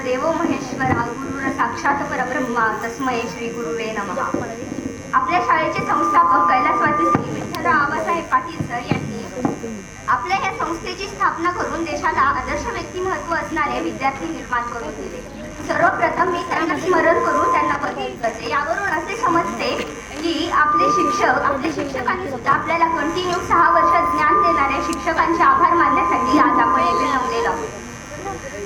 देवो महेश्वरा गुरुर साक्षात परब्रह्मा तस्मै श्री गुरुवे नमः. आपल्या शाळेचे संस्थापक कैलासवासी श्री विठ्ठलराव आबासाहेब पाटील सर यांनी आपल्या या संस्थेची स्थापना करून देशाला आदर्श व्यक्तिमत्व असणारे विद्यार्थी निर्माण करून दिले. सर्वप्रथम मी त्यांना स्मरण करून त्यांना वंदन करते. यावरून असे समजते की आपले शिक्षकांनी सुद्धा आपल्याला कंटिन्यू 6 वर्ष ज्ञान देणाऱ्या शिक्षकांचे आभार मानण्यासाठी आज आपण येथे जमलेलो आहोत.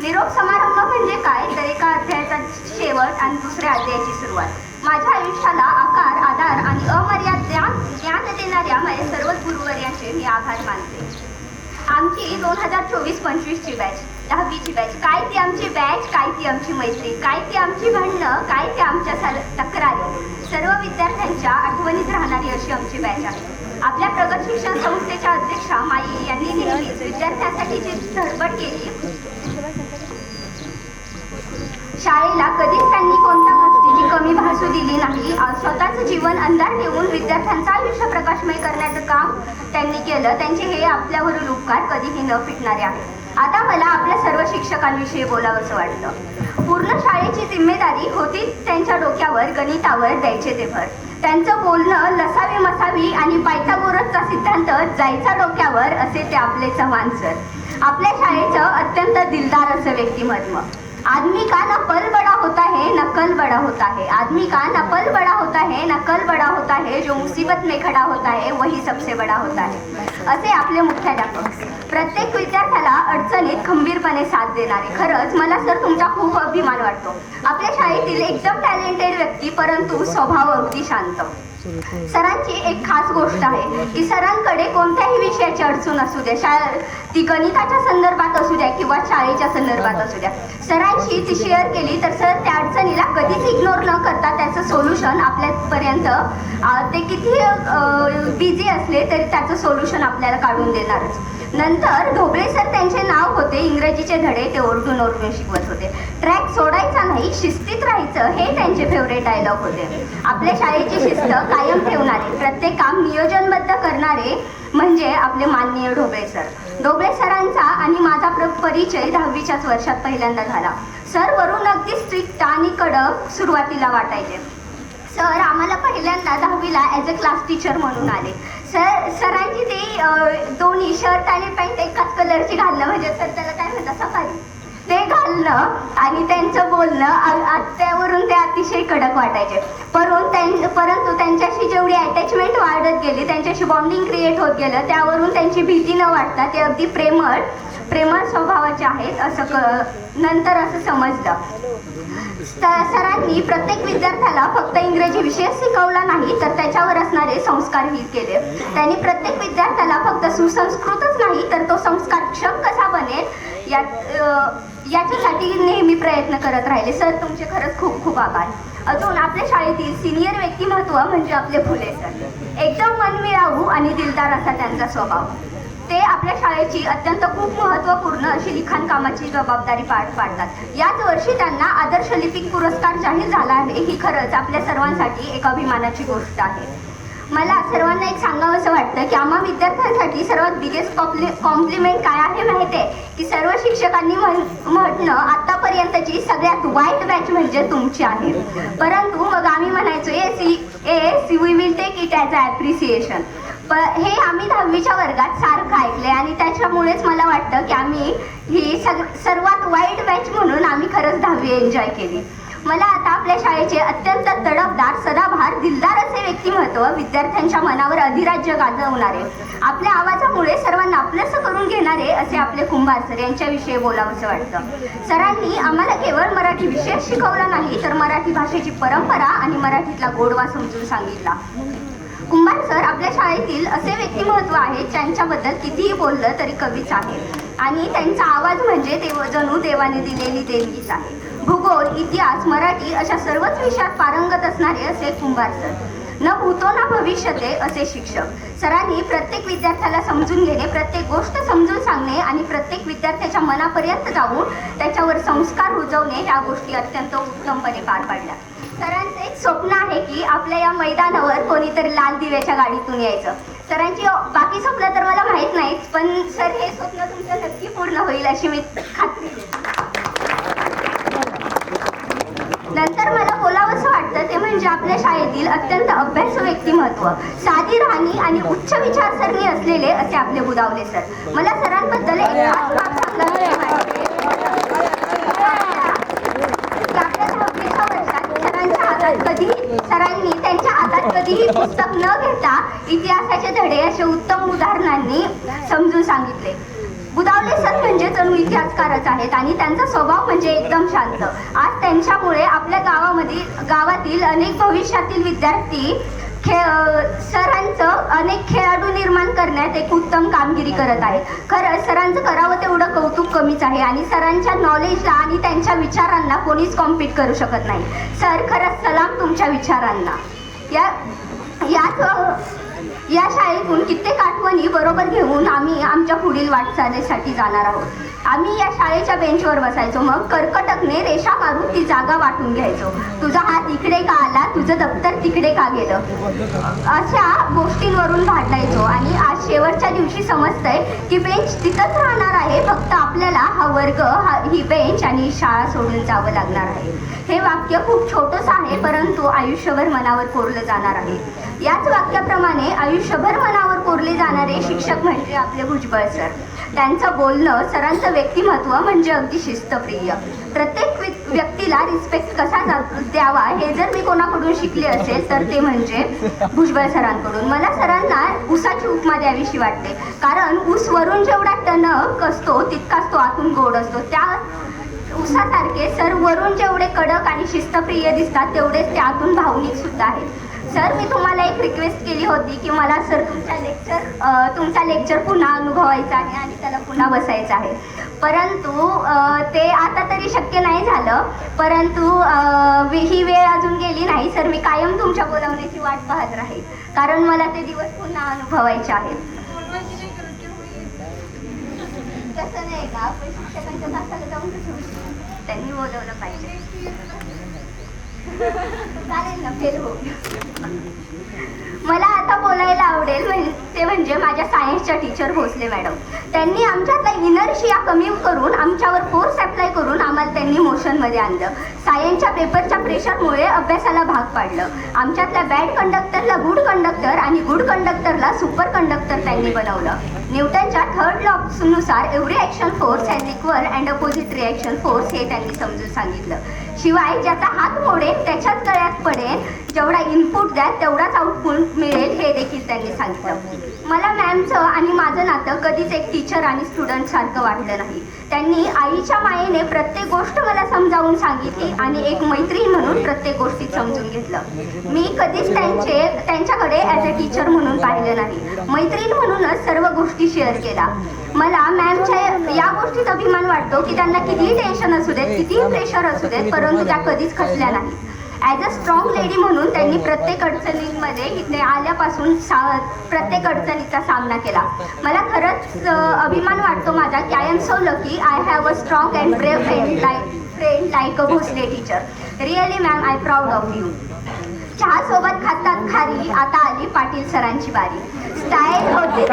निरोप समारंभ म्हणजे काय, तर एका अध्यायाचा शेवट आणि दुसऱ्या अध्यायाची सुरुवात. माझ्या आयुष्याला आकार, आधार आणि अमर्याद ज्ञान देणाऱ्या माझ्या सर्वच गुरुवर्यांचे मी आभार मानते. आमची 2024-25 ची बॅच, 10वी ची बॅच, काय ती आमची बॅच, काय ती आमची मैत्री, काय ती आमची भांडणं, काय ती आमच्या तक्रारी, सर्व विद्यार्थ्यांच्या आठवणीत राहणारी अशी आमची बॅच आहे. आपल्या प्रगत शिक्षण संस्थेच्या अध्यक्षा माई यांनी नेहमीच विद्यार्थ्यांसाठी जी धडपड केली, शाळेला कधीच त्यांनी कोणत्या गोष्टीची कमी भासू दिली नाही. स्वतःचं जीवन अंधार ठेवून विद्यार्थ्यांचं आयुष्य प्रकाशमय करण्याचं काम त्यांनी केलं. त्यांचे हे आपल्यावरील उपकार कधीही न फिटणारे आहेत. आता मला आपल्या सर्व शिक्षकांविषयी बोलावंसं वाटतं. पूर्ण शाळेची जिम्मेदारी होती त्यांच्या डोक्यावर. गणितावर द्यायचे ते भर. त्यांचं बोलणं लसावी मसावी आणि पायथागोरसचा सिद्धांत जायचा डोक्यावर असे ते आपले चव्हाण सर. आपल्या शाळेचं अत्यंत दिलदार असं व्यक्तिमत्व. आदमी का न पल बड़ा होता है न कल बड़ा होता है, आदमी का न पल बड़ा होता है न कल बड़ा होता है, जो मुसीबत में खड़ा होता है वही सबसे बड़ा होता है, असे आपले मुख्याध्यापक. प्रत्येक विद्यार्थ्याला अडचणीत खंबीरपणे साथ देणारे. खरंच मला सर तुमचा खूप अभिमान वाटतो. आपल्या शाळेतील एकदम टॅलेंटेड व्यक्ती, परंतु स्वभाव अगदी शांत. सरांची एक खास गोष्ट आहे की सरांकडे कोणत्याही विषयाची अडचण असू द्या, ती गणिताच्या संदर्भात असू द्या किंवा शाळेच्या संदर्भात असू द्या, सरांशी ती शेअर केली तर सर त्या अडचणीला कधीच इग्नोर न करता त्याचं सोल्युशन आपल्यापर्यंत, ते किती बिझी असले तरी त्याचं सोल्युशन आपल्याला काढून देणारच. नंतर ढोबळे सर त्यांचे नाव होते. इंग्रजीचे धडे ते ओरडून ओरडून शिकवत होते. ट्रॅक सोडायचा नाही, शिस्तीत राहायचं हे त्यांचे फेवरेट डायलॉग होते. आपल्या शाळेची शिस्त कायम ठेवणारे, प्रत्येक काम नियोजनबद्ध करणारे म्हणजे आपले माननीय ढोबळे सर. ढोबळे सरांचा आणि माझा परिचय 10वीच्याच वर्षात पहिल्यांदा झाला. सर वरून अगदी स्ट्रिक्ट आणि कडक सुरुवातीला वाटायचे. सर आम्हाला पहिल्यांदा 10वीला ॲज अ क्लास टीचर म्हणून आले. सरांची ते दोन्ही शर्ट आणि पॅन्ट एकाच कलरची घालणं, म्हणजे सर त्याला काय म्हणतात सफारी, ते घालणं आणि त्यांचं बोलणं त्यावरून ते अतिशय कडक वाटायचे. परंतु त्यांच्याशी जेवढी अटॅचमेंट वाढत गेली, त्यांच्याशी बॉन्डिंग क्रिएट होत गेलं, त्यावरून त्यांची भीती न वाटता ते अगदी प्रेमळ स्वभावाचे आहेत असं नंतर असं समजलं. सरांनी प्रत्येक विद्यार्थ्याला फक्त इंग्रजी विषय शिकवला नाही तर त्याच्यावर असणारे संस्कारही केले. त्यांनी प्रत्येक विद्यार्थ्याला फक्त सुसंस्कृतच नाही तर तो संस्कारक्षम कसा बनेल याच्यासाठी नेहमी प्रयत्न करत राहिले. सर तुमचे खरंच खूप खूप आभार. अजून आपल्या शाळेतील सिनियर व्यक्तिमत्व म्हणजे आपले फुले सर. एकदम मनमिळावू आणि दिलदार असा त्यांचा स्वभाव. ते आपल्या शाळेची अत्यंत खूप महत्त्वपूर्ण अशी लिखाणकामाची जबाबदारी पार पाडतात. याच वर्षी त्यांना आदर्श लिपिक पुरस्कार जाहीर झाला आहे. ही खरंच आपल्या सर्वांसाठी एक अभिमानाची गोष्ट आहे. मला सर्वांना एक सांगावंसं वाटतं की आम्हा विद्यार्थ्यांसाठी सर्वात बिगेस्ट कॉम्प्लिमेंट काय आहे माहिती आहे की सर्व शिक्षकांनी म्हटणं आतापर्यंतची सगळ्यात वाईट बॅच म्हणजे तुमची आहे. परंतु मग आम्ही म्हणायचो we will take it as a appreciation. हे आम्ही 10वीच्या वर्गात सारखं ऐकले आणि त्याच्यामुळेच मला वाटतं की आम्ही ही सर्वात वाईट बॅच म्हणून आम्ही खरंच 10वी एन्जॉय केली. मला आता आपल्या शाळेचे अत्यंत तडफदार, सदाभार, दिलदार असे व्यक्तिमत्व, विद्यार्थ्यांच्या मनावर अधिराज्य गाजवणारे, आपल्या आवाजामुळे सर्वांना आपलंसं करून घेणारे असे आपले कुंभार सर यांच्याविषयी बोलावंसं वाटतं. सरांनी आम्हाला केवळ मराठी विषय शिकवला नाही तर मराठी भाषेची परंपरा आणि मराठीतला गोडवा समजून सांगितला. कुंभार सर आपल्या शाळेतील असे व्यक्तिमत्व आहे ज्यांच्याबद्दल कितीही बोललं तरी कमीच आहे आणि त्यांचा आवाज म्हणजे जणू देवाने दिलेली देणगीच आहे. भूगोल, इतिहास, मराठी अशा सर्वच विषयात पारंगत असणारे असे कुंभार सर. न भूतो ना भविष्यते असे शिक्षक. सरांनी प्रत्येक विद्यार्थ्याला समजून घेणे, प्रत्येक गोष्ट समजून सांगणे आणि प्रत्येक विद्यार्थ्याच्या मनापर्यंत जाऊन त्याच्यावर संस्कार रुजवणे ह्या गोष्टी अत्यंत उत्तमपणे पार पाडल्या. सरांचं एक स्वप्न आहे की आपल्या या मैदानावर कोणीतरी लाल दिव्याच्या गाडीतून यायचं. सरांची बाकी स्वप्न तर मला माहीत नाहीत, पण सर हे स्वप्न तुमचं नक्की पूर्ण होईल अशी मी खात्री देते. म्हणजे आपल्या शाळेतील अत्यंत अभ्यासू व्यक्तिमत्व, साधी राहणी आणि उच्च विचारसरणी असलेले असे आपले बुदावले सर. मला सरांबद्दल एक खास बाब सांगायची वाटते. आपल्या 10वीच्या वर्षात सरांनी त्यांच्या हातात कधीही पुस्तक न घेता इतिहासाचे धडे असे उत्तम उदाहरणांनी समजून सांगितले. बुदावले सर म्हणजे जणू इतिहासकारच आहेत आणि त्यांचा स्वभाव म्हणजे एकदम शांत. आज त्यांच्यामुळे आपल्या गावातील अनेक भविष्यातील विद्यार्थी सरांचं अनेक खेळाडू निर्माण करण्यात एक उत्तम कामगिरी करत आहेत. खरंच सरांचं करावं तेवढं कौतुक कमीच आहे आणि सरांच्या नॉलेजला आणि त्यांच्या विचारांना कोणीच कॉम्पीट करू शकत नाही. सर, खरंच सलाम तुमच्या विचारांना. या शाळेतून कित्येक आठवणी बरोबर घेऊन आम्ही आमच्या पुढील वाटचालीसाठी जाणार आहोत. आम्ही या शाळेच्या बेंचवर बसायचो, मग कर्कटकने रेषा मारून ती जागा वाटून घ्यायचो. तुझा हात इकडे का आला, तुझं दप्तर तिकडे का गेलं, अशा गोष्टींवरून भांडायचो. आणि आज शेवटच्या दिवशी समजतंय की बेंच तिथंच राहणार आहे, फक्त आपल्याला हा वर्ग, ही बेंच आणि शाळा सोडून जावं लागणार आहे. हे वाक्य खूप छोटंसं आहे, परंतु आयुष्यभर मनावर कोरलं जाणार आहे. याच वाक्याप्रमाणे आयुष्यभर मनावर कोरले जाणारे शिक्षक म्हणजे आपले भुजबळ सर. त्यांचं बोलणं, सरांचं व्यक्तिमत्व म्हणजे अगदी शिस्तप्रिय. प्रत्येक व्यक्तीला रिस्पेक्ट कसा द्यावा हे जर मी कोणाकडून शिकले असेल तर ते म्हणजे भुजबळ सरांकडून. मला सरांना ऊसाची उपमा द्यावीशी वाटते, कारण ऊस वरून जेवढा टणक असतो तितकाच तो आतून गोड असतो. त्या ऊसासारखे सर वरून जेवढे कडक आणि शिस्तप्रिय दिसतात तेवढेच ते आतून भावनिक सुद्धा आहेत. सर, मी तुम्हाला एक रिक्वेस्ट केली होती की मला सर तुमचा लेक्चर पुन्हा अनुभवायचा आहे आणि त्याला पुन्हा बसायचं आहे, परंतु ते आता तरी शक्य नाही झालं. परंतु ही वेळ अजून गेली नाही सर. मी कायम तुमच्या बोलावण्याची वाट पाहत राहील, कारण मला ते दिवस पुन्हा अनुभवायचे आहेत. कसं नाही का, आपण शिक्षकांच्या तासाला जाऊन त्यांनी बोलवलं पाहिजे. चालेल ना, फेल हो. मला आता बोलायला आवडेल ते म्हणजे माझ्या सायन्सच्या टीचर भोसले मॅडम. त्यांनी आमच्यातला इनर्शिया कमी करून आमच्यावर फोर्स अप्लाय करून आम्हाला त्यांनी मोशनमध्ये आणलं. सायन्सच्या पेपरच्या प्रेशरमुळे अभ्यासाला भाग पाडलं. आमच्यातल्या बॅड कंडक्टरला गुड कंडक्टर आणि गुड कंडक्टरला सुपर कंडक्टर त्यांनी बनवलं. न्यूटनच्या थर्ड लॉनुसार every action force has equal and opposite reaction force हे त्यांनी समजून सांगितलं. शिवाय ज्याचा हात मोडेल त्याच्याच गळ्यात पडेल, जेवढा इनपुट द्याल तेवढाच आउटपुट मिळेल हे देखील त्यांनी सांगितलं. मला मॅमचं आणि माझं नातं कधीच एक टीचर आणि स्टुडंट सारखं वाटलं नाही. त्यांनी आईच्या मायेने प्रत्येक गोष्ट मला समजावून सांगितली आणि एक मैत्रीण म्हणून प्रत्येक गोष्टीत समजून घेतलं. मी कधीच त्यांच्याकडे ॲज अ टीचर म्हणून पाहिलं नाही, मैत्रीण म्हणूनच सर्व गोष्टी शेअर केला. मला मॅमच्या या गोष्टीत अभिमान वाटतो की त्यांना कितीही टेन्शन असू देत, कितीही प्रेशर असू देत, परंतु त्या कधीच खचल्या नाही. ॲज अ स्ट्रॉंग लेडी म्हणून त्यांनी प्रत्येक अडचणींमध्ये इथे आल्यापासून प्रत्येक अडचणीचा सामना केला. मला खरंच अभिमान वाटतो माझा की I am so lucky I have a strong and brave friend like a Bhosale teacher. Really ma'am, I proud of you. चहा सोबत खातात खारी, आता आली पाटील सरांची बारी. स्टाईल होती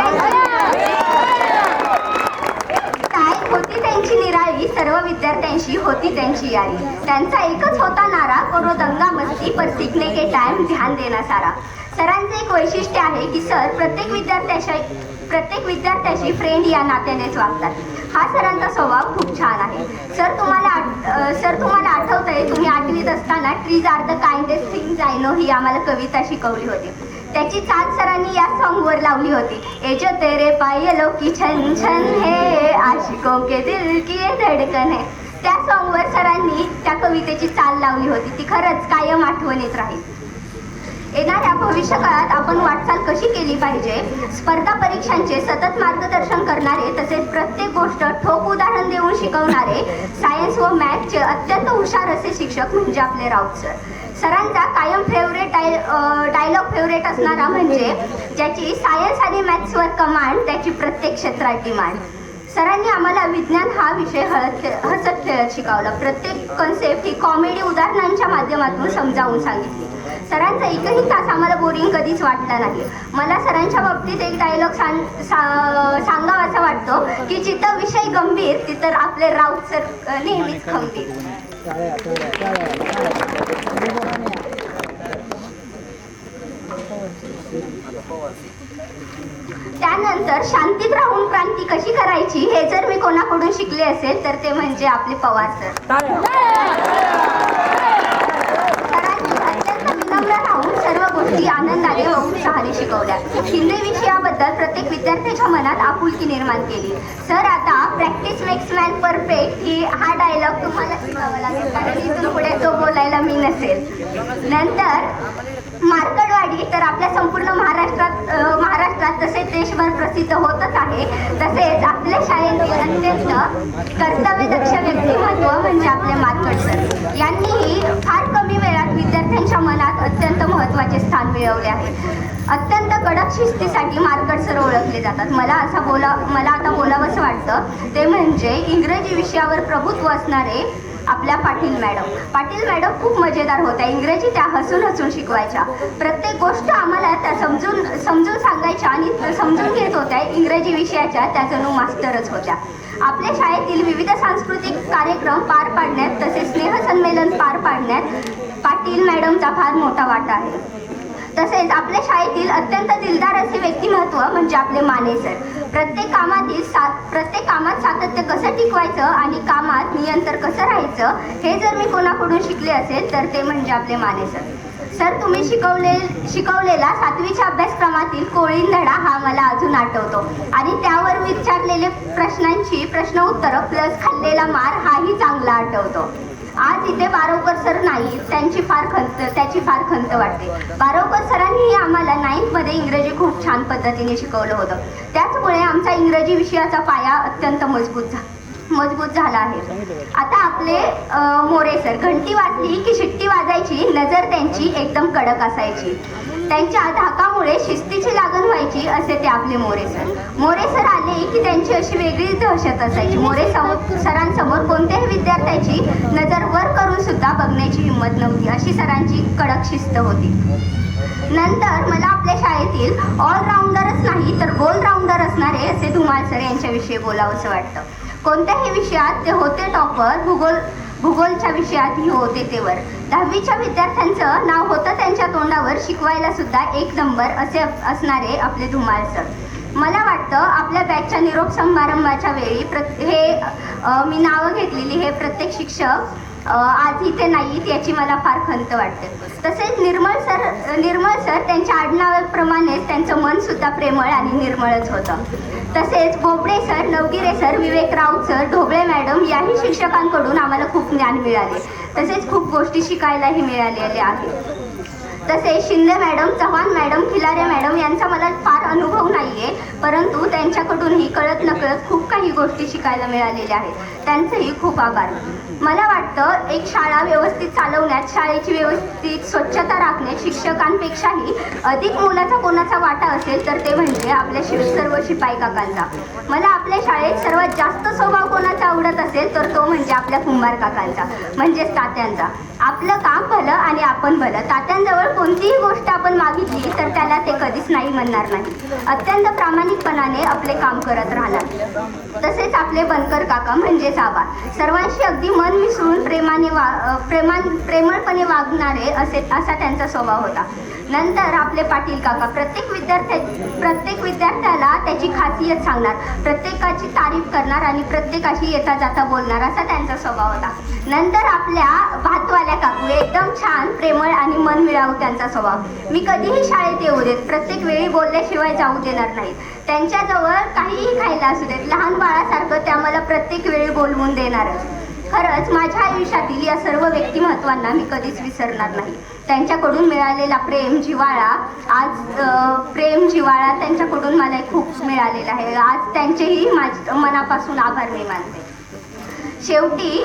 त्यांची निराळी, सर्व विद्यार्थ्यांशी होती त्यांची यारी. त्यांचा एकच होता नारा, करो दंगा मस्ती पर सीखने के टाइम ध्यान देना सारा. सरांचे एक वैशिष्ट्य आहे की सर प्रत्येक विद्यार्थ्याशी फ्रेंड या नात्यानेच वागतात. हा सरांचा स्वभाव खूप छान आहे. सर, तुम्हाला आठवतंय, तुम्ही 8वीत असताना trees are the kindest things I know ही आम्हाला कविता शिकवली होती. त्याची चाल सरांनी या सॉन्गवर लावली होती. ए जो तेरे पायलों की छन छन है, आशिकों के दिल की ये धडकन है. त्या सॉन्गवर सरांनी त्या कवितेची चाल लावली होती. ती खरंच कायम आठवणीत राहील. येणाऱ्या भविष्यकाळात आपण वाटचाल कशी केली पाहिजे, स्पर्धा परीक्षांचे सतत मार्गदर्शन करणारे, तसेच प्रत्येक गोष्ट ठोक उदाहरण देऊन शिकवणारे, सायन्स व मॅथचे अत्यंत हुशार असे शिक्षक म्हणजे आपले राऊत सर. सरांचा कायम डायलॉग फेवरेट असणारा म्हणजे ज्याची सायन्स आणि मॅथ्सवर कमांड, त्याची प्रत्येक क्षेत्रात डिमांड. सरांनी आम्हाला विज्ञान हा विषय हसत खेळत शिकवला. प्रत्येक कन्सेप्ट ही कॉमेडी उदाहरणांच्या माध्यमातून समजावून सांगितली. सरांचा एकही तास आम्हाला बोरिंग कधीच वाटला नाही. मला सरांच्या बाबतीत एक डायलॉग सांगावासा वाटतो की जिथं विषय गंभीर तिथं आपले राऊत सर नेहमीच खंबीर. त्यानंतर शांतीत राहून क्रांती कशी करायची हे जर मी कोणाकडून शिकले असेल तर ते म्हणजे आपले पवार सर. सरांनी अत्यंत विनम्र राहून सर्व गोष्टी आनंदाने व उत्साहाने शिकवल्या. शिंदे विषयाबद्दल प्रत्येक विद्यार्थ्याच्या मनात आपुलकी निर्माण केली. सर, आता प्रॅक्टिस मेक्स मॅन परफेक्ट हा डायलॉग तुम्हाला शिकावा लागेल, कारण इथून पुढे तो बोलायला मी नसेल. नंतर मार्कडवाडी तर आपल्या संपूर्ण महाराष्ट्रात तसेच देशभर प्रसिद्ध होतच आहे. तसेच आपल्या शाळेतील अत्यंत कर्तव्यदक्ष व्यक्तिमत्व म्हणजे आपले मार्कड सर यांनीही फार कमी वेळात विद्यार्थ्यांच्या मनात अत्यंत महत्त्वाचे स्थान मिळवले आहे. अत्यंत कडक शिस्तीसाठी मार्कड सर ओळखले जातात. मला आता बोलावंसं वाटतं ते म्हणजे इंग्रजी विषयावर प्रभुत्व असणारे आपल्या पाटील मॅडम खूप मजेदार होत्या. इंग्रजी त्या हसून शिकवायच्या. प्रत्येक गोष्ट आम्हाला त्या समजून सांगायच्या आणि समजून घेत होत्या. इंग्रजी विषयाच्या त्या जणू मास्टरच होत्या. आपल्या शाळेतील विविध सांस्कृतिक कार्यक्रम पार पाडण्यात तसेच स्नेहसंमेलन पार पाडण्यात पाटील मॅडमचा फार मोठा वाटा आहे. तसेच आपल्या शाळेतील अत्यंत दिलदार असे व्यक्तिमत्व म्हणजे आपले माने सर. प्रत्येक कामात सातत्य कसं टिकवायचं आणि कामात नियंत्रण कसं राहायचं हे जर मी कोणाकडून शिकले असेल तर ते म्हणजे आपले माने सर. सर, तुम्ही शिकवलेला 7वीच्या अभ्यासक्रमातील कोळीन धडा हा मला अजून आठवतो आणि त्यावर विचारलेले प्रश्न उत्तर प्लस खाल्लेला मार हाही चांगला आठवतो. आज इथे बारोकर सर नाही, त्याची फार खंत वाटते. बारोकर सरांनीही आम्हाला 9th मध्ये इंग्रजी खूप छान पद्धतीने शिकवलं होतं. त्याचमुळे आमचा इंग्रजी विषयाचा पाया अत्यंत मजबूत झाला आहे. आता आपले मोरे सर, घंटी वाजली की शिट्टी वाजायची, नजर त्यांची एकदम कडक असायची. त्यांच्या धाकामुळे शिस्तीची लागण व्हायची असे ते आपले मोरे सर आले की त्यांची अशी वेगळीच दहशत असायची. सरांसमोर कोणत्याही विद्यार्थ्याची नजर वर करून सुद्धा बघण्याची हिंमत नव्हती. अशी सरांची कडक शिस्त होती. नंतर मला आपल्या शाळेतील ऑलराऊंडरच नाही तर गोलराऊंडर असणारे असे धुमाळ सर यांच्याविषयी बोलावंसं वाटतं. कोणत्याही विषयात ते होते टॉपर. भूगोलच्या विषयातही होते तेवर. 10वीच्या विद्यार्थ्यांचं नाव होतं त्यांच्या तोंडावर. शिकवायला सुद्धा 1 नंबर असे असणारे आपले धुमाळ सर. मला वाटतं आपल्या बॅचच्या निरोप समारंभाच्या वेळी मी नावं घेतलेली हे प्रत्येक शिक्षक आज इथे नाहीत याची मला फार खंत वाटते. तसेच निर्मळ सर त्यांच्या आडनावाप्रमाणेच त्यांचं मन सुद्धा प्रेमळ आणि निर्मळच होतं. तसेच बोबडे सर, नवगिरे सर, विवेक राऊत सर, ढोबळे मॅडम याही शिक्षकांकडून आम्हाला खूप ज्ञान मिळाले. तसेच खूप गोष्टी शिकायलाही मिळालेल्या आहेत. तसेच Shinde madam, Chavan madam, Khilare madam यांचा मला फार अनुभव नाहीये, परंतु त्यांच्याकडूनही कळत नकळत खूप काही गोष्टी शिकायला मिळालेल्या आहेत. त्यांचेही खूप आभार. मला वाटतं एक शाळा व्यवस्थित चालवण्यात, शाळेची व्यवस्थित स्वच्छता राखण्यात शिक्षकांपेक्षाही अधिक मोलाचा कोणाचा वाटा असेल तर ते म्हणजे आपल्या सर्व शिपाई काकांचा. मला आपल्या शाळेत सर्वात जास्त स्वभाव कोणाचा आवडत असेल तर तो म्हणजे आपल्या कुंभार काकांचा, म्हणजेच तात्यांचा. आपलं काम भलं आणि आपण भलं. तात्यांजवळ कोणतीही गोष्ट आपण मागितली तर त्याला ते कधीच नाही म्हणणार नाही. अत्यंत प्रामाणिकपणाने आपले काम करत राहणार. तसेच आपले बनकर काका म्हणजेच आबा, सर्वांशी अगदी मन मिसळून प्रेमळपणे वागणारे असा त्यांचा स्वभाव होता. नंतर आपले पाटील काका, प्रत्येक विद्यार्थ्याला त्याची खासियत सांगणार, प्रत्येकाची तारीफ करणार आणि प्रत्येकाशी येता जाता बोलणार असा त्यांचा स्वभाव होता. नंतर आपल्या भातवाल्या काकू, एकदम छान, प्रेमळ आणि मनमिळावू त्यांचा स्वभाव. मी कधीही शाळेत येऊ देत, प्रत्येक वेळी बोलल्याशिवाय जाऊ देणार नाहीत. त्यांच्याजवळ काहीही खायला असू देत, लहान बाळासारखं त्या मला प्रत्येक वेळी बोलवून देणारच. खरंच माझ्या आयुष्यातील या सर्व व्यक्तिमत्वांना मी कधीच विसरणार नाही. त्यांच्याकडून मिळालेला प्रेम जिव्हाळा त्यांच्याकडून मला खूप मिळालेला आहे. आज त्यांचेही मनापासून आभार मी मानते. शेवटी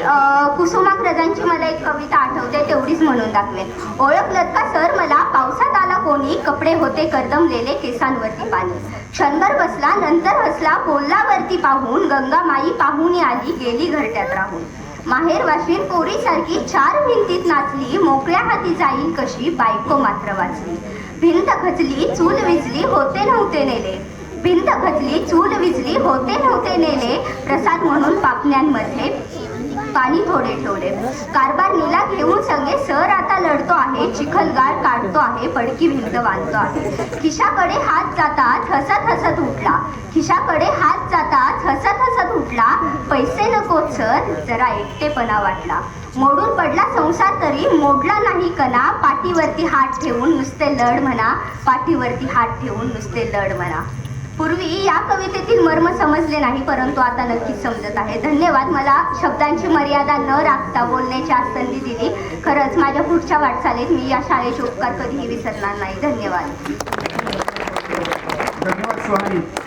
कुसुमाग्रजांची मला एक कविता आठवते, तेवढीच म्हणून दाखवेन. ओळखलत का सर मला, पावसात आला कोणी, कपडे होते कर्दमलेले, केसांवरती पाणी. क्षणभर बसला, नंतर हसला, बोलला वरती पाहून, गंगा माई पाहुणी आली, गेली घरट्यात राहून. माहेर वाशीन पोरीसारखी 4 भिंतीत नाचली, मोकळ्या हाती जाईल कशी, बायको मात्र वाचली. भिंत खचली, चूल विजली, होते नव्हते नेले. भिंत खचली, चूल विजली, होते नव्हते नेले, प्रसाद म्हणून पापण्यांमध्ये पाणी थोडे ठेवले. कारभार नीला घेऊन सगळे सर आता लढतो आहे, चिखलगाळ काढतो आहे, पडकी भिंत बांधतो आहे. खिशाकडे हात जातात हसत हसत उठला, खिशाकडे हात जातात हसत हसत उठला. पैसे नकोत सर, जरा एकटेपणा वाटला. मोडून पडला संसार तरी मोडला नाही कणा, पाठीवरती हात ठेवून नुसते लढ म्हणा, पाठीवरती हात ठेवून नुसते लढ म्हणा. पूर्वी या कवितेतील मर्म समजले नाही, परंतु आता नक्कीच समजत आहे. धन्यवाद, मला शब्दांची मर्यादा न राखता बोलण्याची आज संधी दिली. खरंच माझ्या पुढच्या वाटचालीत मी या शाळेचे उपकार कधीही विसरणार नाही. धन्यवाद. धन्यवाद सुहानी.